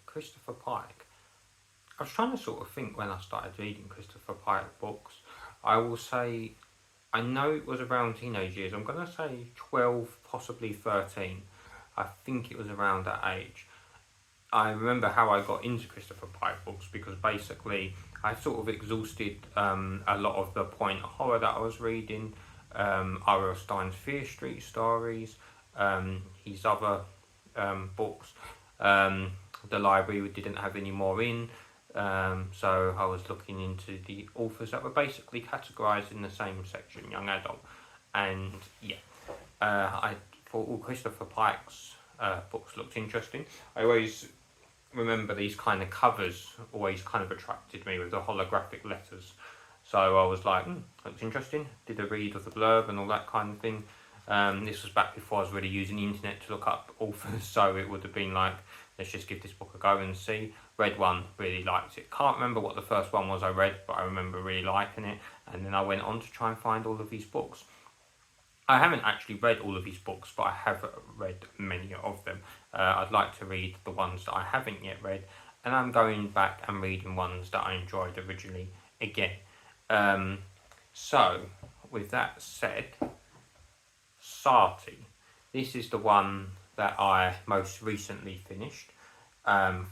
Christopher Pike. I was trying to sort of think when I started reading Christopher Pike books. I will say, I know it was around teenage years. I'm going to say 12, possibly 13. I think it was around that age. I remember how I got into Christopher Pike books because basically I sort of exhausted a lot of the point horror that I was reading, R.L. Stein's Fear Street stories, his other books. The library didn't have any more in, so I was looking into the authors that were basically categorised in the same section, young adult. And yeah, I thought all Christopher Pike's books looked interesting. I always remember these kind of covers always kind of attracted me with the holographic letters. So I was like, looks interesting. Did a read of the blurb and all that kind of thing. This was back before I was really using the internet to look up authors, so it would have been like, let's just give this book a go and see. Read one, really liked it. Can't remember what the first one was I read, but I remember really liking it. And then I went on to try and find all of these books. I haven't actually read all of his books, but I have read many of them. I'd like to read the ones that I haven't yet read, and I'm going back and reading ones that I enjoyed originally again. So, with that said, Sati. This is the one that I most recently finished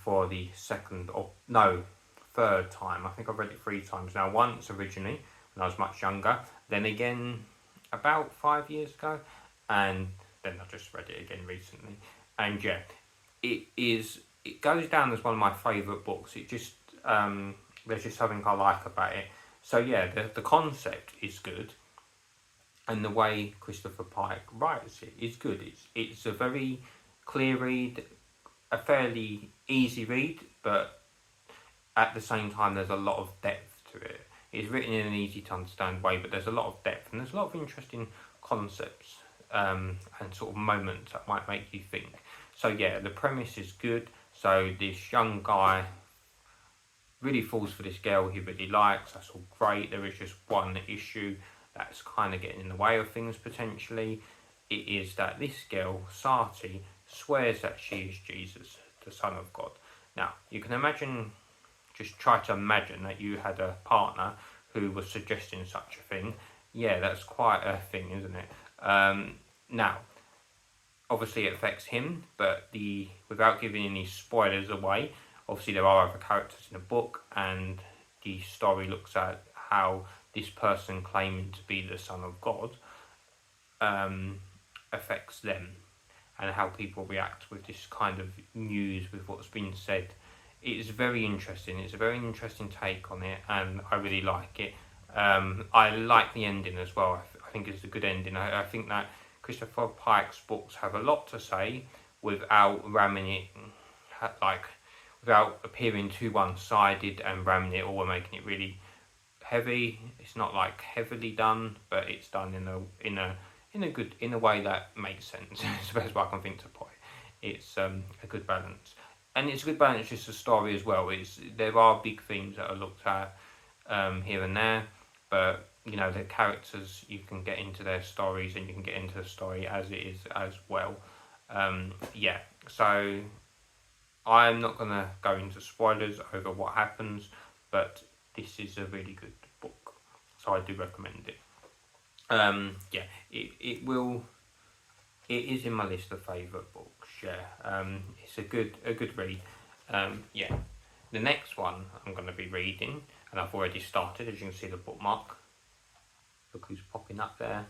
for the third time. I think I've read it 3 times now. Once originally, when I was much younger, then again about 5 years ago, and then I just read it again recently. And yeah, it goes down as one of my favourite books. It just there's just something I like about it. So yeah, the concept is good, and the way Christopher Pike writes it is good. It's a very clear read, a fairly easy read, but at the same time there's a lot of depth to it. It's written in an easy to understand way, but there's a lot of depth and there's a lot of interesting concepts and sort of moments that might make you think. So yeah, the premise is good. So this young guy really falls for this girl he really likes. That's all great. There is just one issue that's kind of getting in the way of things potentially. It is that this girl, Sati, swears that she is Jesus, the Son of God. Now, you can imagine, just try to imagine that you had a partner who was suggesting such a thing. Yeah, that's quite a thing, isn't it? Now, obviously it affects him, but without giving any spoilers away, obviously there are other characters in the book, and the story looks at how this person claiming to be the Son of God affects them, and how people react with this kind of news, with what's been said. It's very interesting. It's a very interesting take on it, and I really like it. I like the ending as well. I think it's a good ending. I think that Christopher Pike's books have a lot to say without ramming it, without appearing too one-sided and ramming it all and making it really heavy. It's not like heavily done, but it's done in a way that makes sense. It's the best way I can think to put it. It's a good balance. And it's a good balance, just the story as well. There are big themes that are looked at here and there, but you know, the characters, you can get into their stories and you can get into the story as it is as well. Yeah, so I'm not going to go into spoilers over what happens, but this is a really good book, so I do recommend it. Yeah, it is in my list of favourite books. Yeah, it's a good read. Yeah, the next one I'm going to be reading, and I've already started, as you can see the bookmark. Look who's popping up there.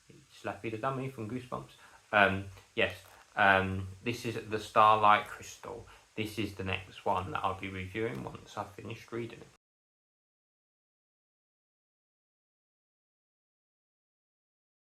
It's Slappy the Dummy from Goosebumps. Yes, this is The Starlight Crystal. This is the next one that I'll be reviewing once I've finished reading it.